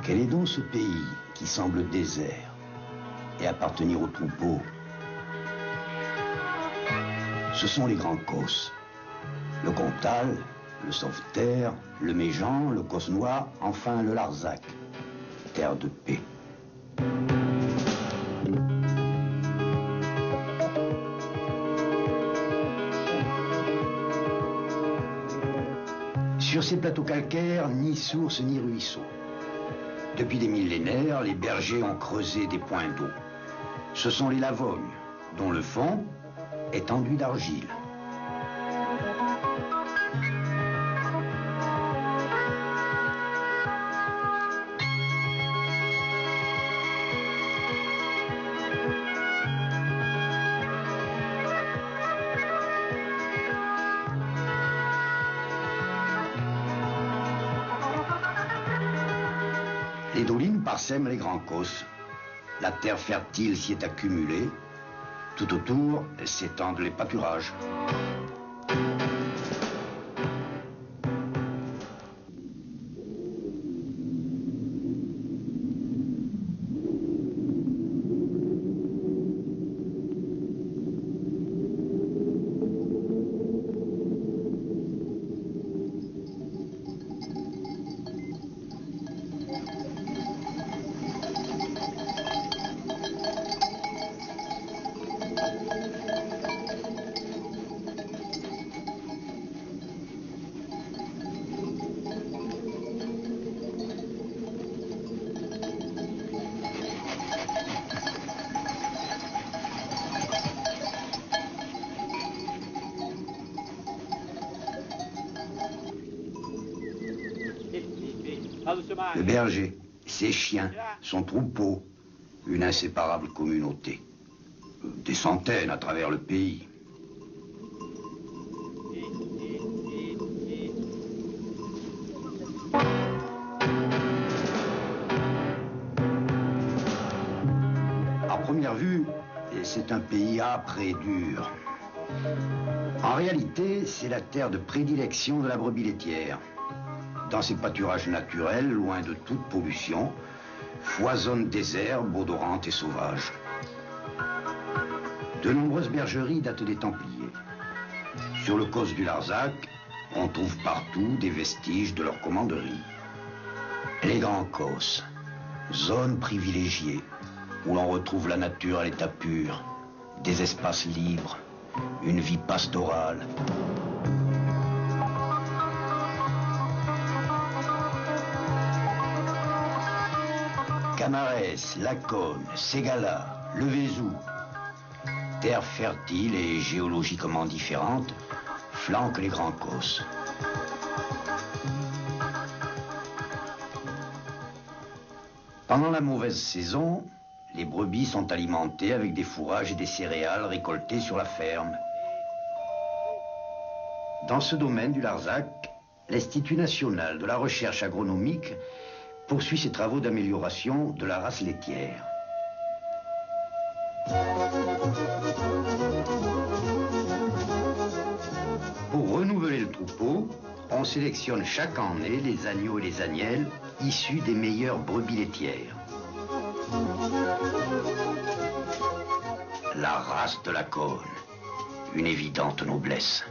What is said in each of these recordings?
Quel est donc ce pays qui semble désert et appartenir au troupeau? Ce sont les grands Causses. Le Comtal, le Sauveterre, le Méjean, le Causse Noir, enfin le Larzac, terre de paix. Sur ces plateaux calcaires, ni source ni ruisseau. Depuis des millénaires, les bergers ont creusé des points d'eau. Ce sont les lavognes, dont le fond est enduit d'argile. Les dolines parsèment les grands Causses. La terre fertile s'y est accumulée. Tout autour s'étendent les pâturages. Le berger, ses chiens, son troupeau, une inséparable communauté. Des centaines à travers le pays. À première vue, c'est un pays âpre et dur. En réalité, c'est la terre de prédilection de la brebis laitière. Dans ces pâturages naturels, loin de toute pollution, foisonnent des herbes odorantes et sauvages. De nombreuses bergeries datent des Templiers. Sur le Causse du Larzac, on trouve partout des vestiges de leur commanderie. Les grands Causses, zone privilégiée, où l'on retrouve la nature à l'état pur, des espaces libres, une vie pastorale. Camarès, Laconne, Ségala, le Vézou, terres fertiles et géologiquement différentes, flanquent les grands Causses. Pendant la mauvaise saison, les brebis sont alimentées avec des fourrages et des céréales récoltés sur la ferme. Dans ce domaine du Larzac, l'Institut national de la recherche agronomique poursuit ses travaux d'amélioration de la race laitière. Pour renouveler le troupeau, on sélectionne chaque année les agneaux et les agnelles issus des meilleures brebis laitières. La race de Laconne, une évidente noblesse.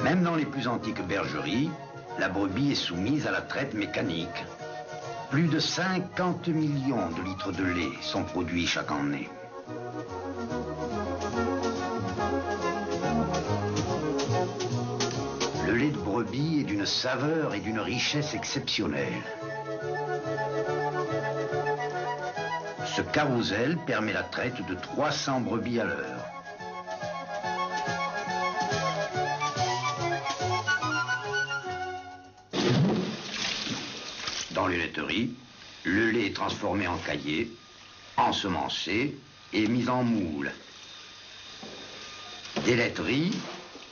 Même dans les plus antiques bergeries, la brebis est soumise à la traite mécanique. Plus de 50 millions de litres de lait sont produits chaque année. Le lait de brebis est d'une saveur et d'une richesse exceptionnelle. Ce carrousel permet la traite de 300 brebis à l'heure. Dans les laiteries, le lait est transformé en caillé, ensemencé et mis en moule. Des laiteries,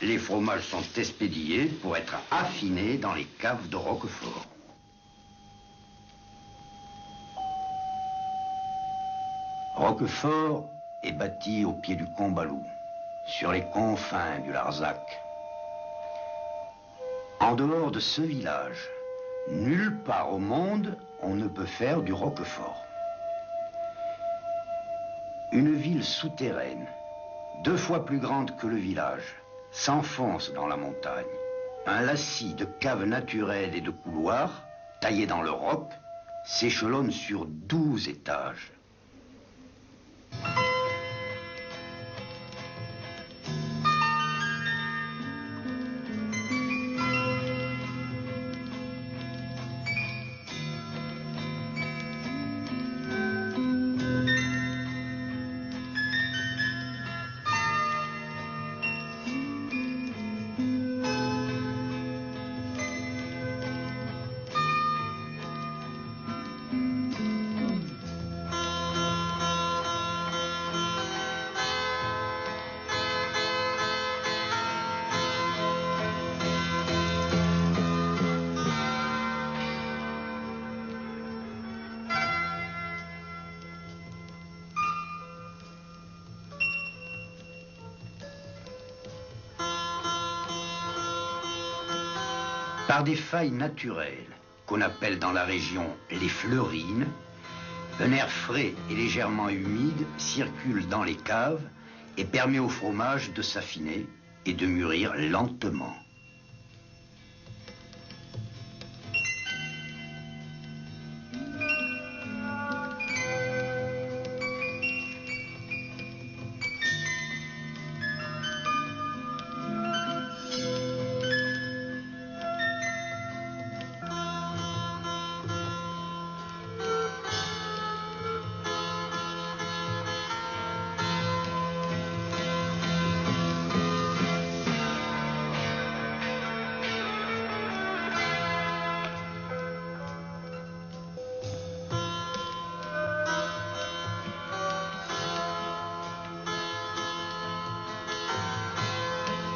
les fromages sont expédiés pour être affinés dans les caves de Roquefort. Roquefort est bâti au pied du Combalou, sur les confins du Larzac. En dehors de ce village, nulle part au monde, on ne peut faire du Roquefort. Une ville souterraine, 2 fois plus grande que le village, s'enfonce dans la montagne. Un lacis de caves naturelles et de couloirs, taillés dans le roc, s'échelonne sur 12 étages. Par des failles naturelles, qu'on appelle dans la région les fleurines, un air frais et légèrement humide circule dans les caves et permet au fromage de s'affiner et de mûrir lentement.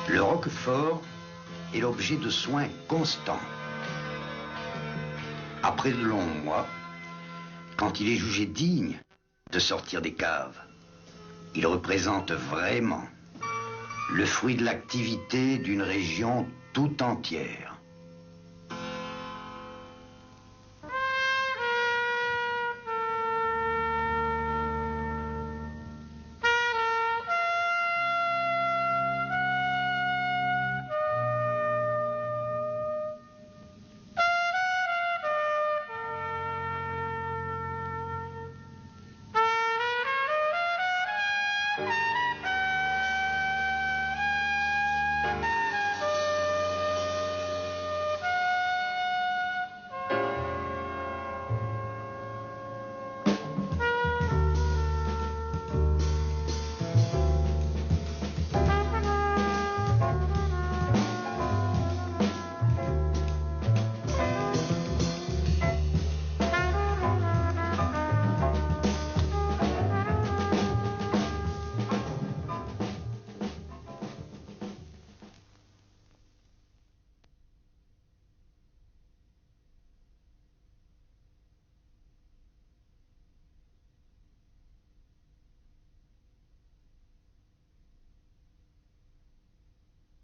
Le Roquefort est l'objet de soins constants. Après de longs mois, quand il est jugé digne de sortir des caves, il représente vraiment le fruit de l'activité d'une région tout entière.